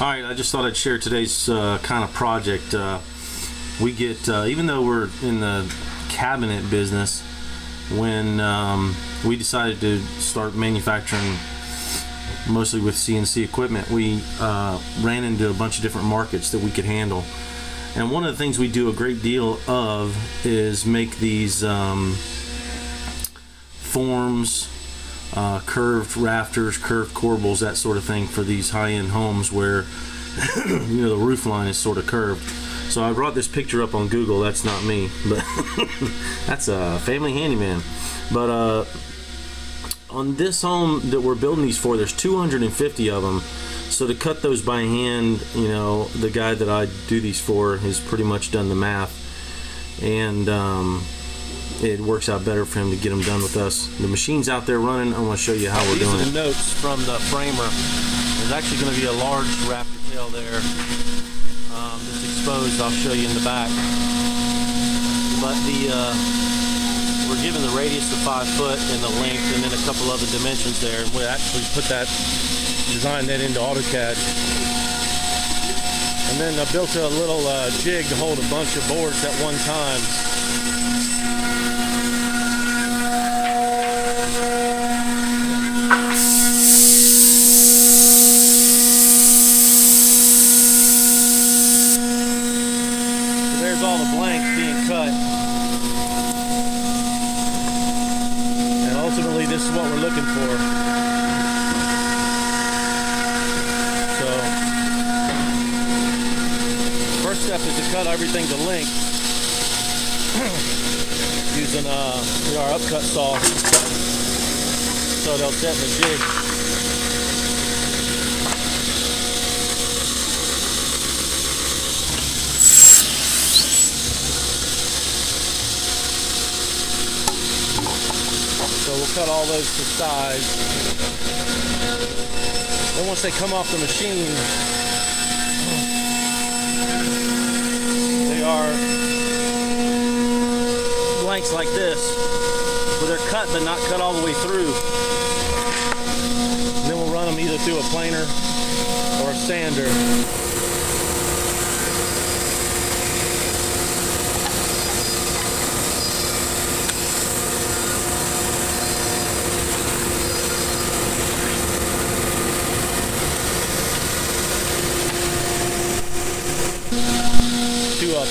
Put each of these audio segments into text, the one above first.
Alright, I just thought I'd share today's kind of project. We get, even though we're in the cabinet business, when we decided to start manufacturing mostly with CNC equipment, we ran into a bunch of different markets that we could handle. And one of the things we do a great deal of is make these forms, curved rafters, curved corbels, that sort of thing for these high-end homes where the roof line is sort of curved. So I brought this picture up on Google. That's not me, but that's a family handyman. But on this home that we're building these for, there's 250 of them. So to cut those by hand, the guy that I do these for has pretty much done the math, and it works out better for him to get them done with us. The machine's out there running. I want to show you how we're doing it. These are the notes from the framer. There's actually going to be a large rafter tail there. This exposed, I'll show you in the back. But we're given the radius of 5 foot and the length, and then a couple other dimensions there. And we actually designed that into AutoCAD. And then I built a little jig to hold a bunch of boards at one time. All the blanks being cut, and ultimately this is what we're looking for. So first step is to cut everything to length using our upcut saw, so they'll set in the jig. So we'll cut all those to size. Then once they come off the machine, they are blanks like this, where they're cut but not cut all the way through. And then we'll run them either through a planer or a sander.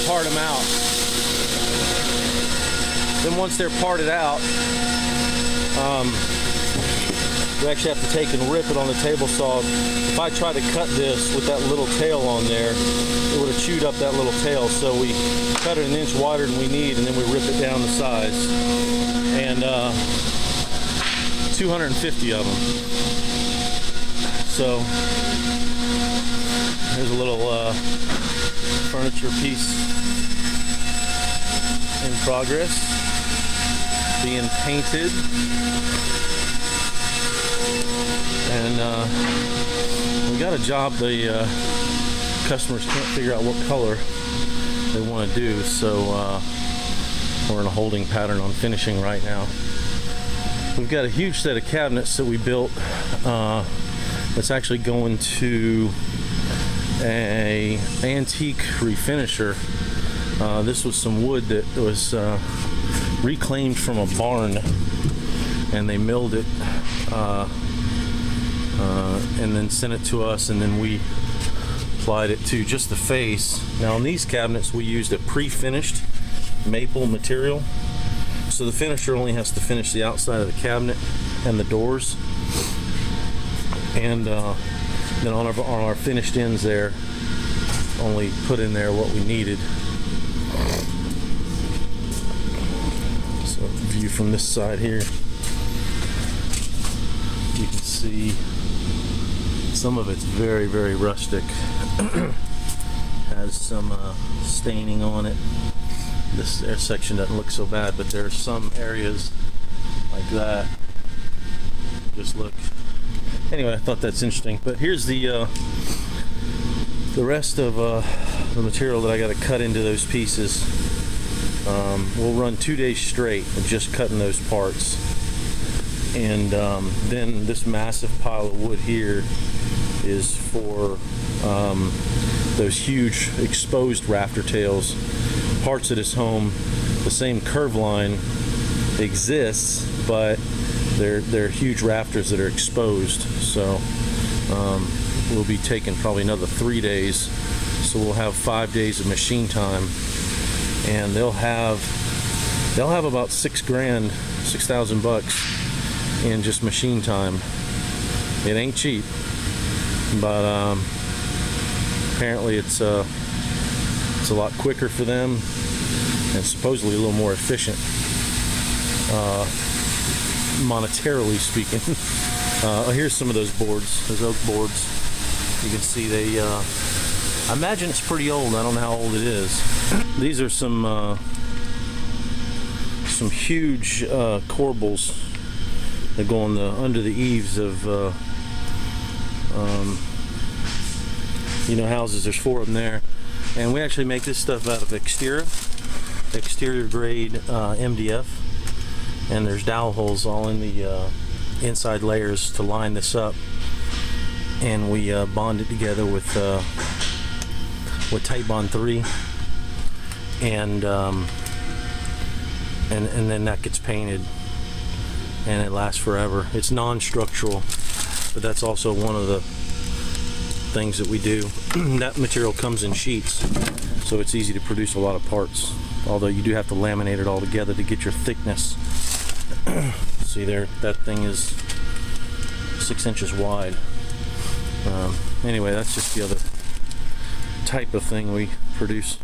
Part them out. Then once they're parted out, we actually have to take and rip it on the table saw. If I try to cut this with that little tail on there, it would have chewed up that little tail. So we cut it an inch wider than we need, and then we rip it down to size. And 250 of them. So here's a little furniture piece in progress, being painted, and we got a job the customers can't figure out what color they want to do, so we're in a holding pattern on finishing right now. We've got a huge set of cabinets that we built that's actually going to a antique refinisher. This was some wood that was reclaimed from a barn, and they milled it and then sent it to us, and then we applied it to just the face. Now on these cabinets we used a pre-finished maple material, so the finisher only has to finish the outside of the cabinet and the doors, and then on our finished ends there, only put in there what we needed. So view from this side here, you can see some of it's very, very rustic. Has some staining on it. This air section doesn't look so bad, but there's some areas like that. Just look. Anyway, I thought that's interesting. But here's the rest of the material that I got to cut into those pieces. We'll run 2 days straight of just cutting those parts. And then this massive pile of wood here is for those huge exposed rafter tails. Parts of this home, the same curve line exists, but they're huge rafters that are exposed. So we'll be taking probably another 3 days. So we'll have 5 days of machine time, and they'll have about $6,000 in just machine time. It ain't cheap, but apparently it's a lot quicker for them and supposedly a little more efficient, monetarily speaking. Here's some of those boards, those oak boards. You can see they, I imagine it's pretty old. I don't know how old it is. These are some huge corbels that go on under the eaves of houses. There's 4 of them there, and we actually make this stuff out of exterior grade MDF, and there's dowel holes all in the inside layers to line this up, and we bond it together with Titebond 3, and then that gets painted, and it lasts forever. It's non-structural, but that's also one of the things that we do. That material comes in sheets, so it's easy to produce a lot of parts, although you do have to laminate it all together to get your thickness. See there, that thing is 6 inches wide. Anyway, that's just the other type of thing we produce.